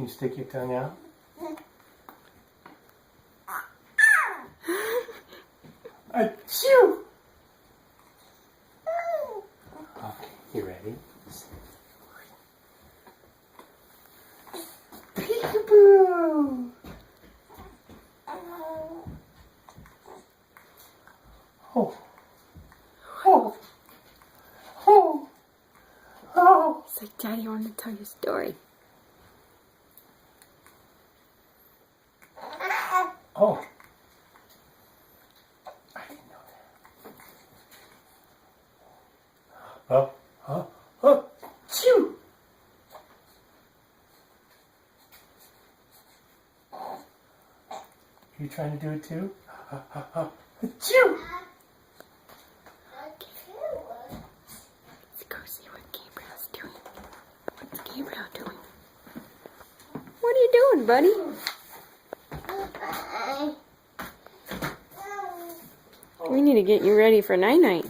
stick your tongue out? Achoo! Okay, you ready? Peekaboo! Oh. Oh. Oh. Oh. It's like, Daddy, I want to tell you a story. Oh. I didn't know that. Oh. Chew. You trying to do it too? Chew. Let's go see what Gabriel's doing. What's Gabriel doing? What are you doing, buddy? We need to get you ready for night-night.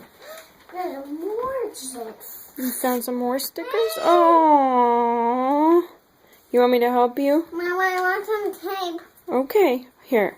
There's more sticks. You found some more stickers? Oh, you want me to help you? Mom, I want some tape. Okay, here.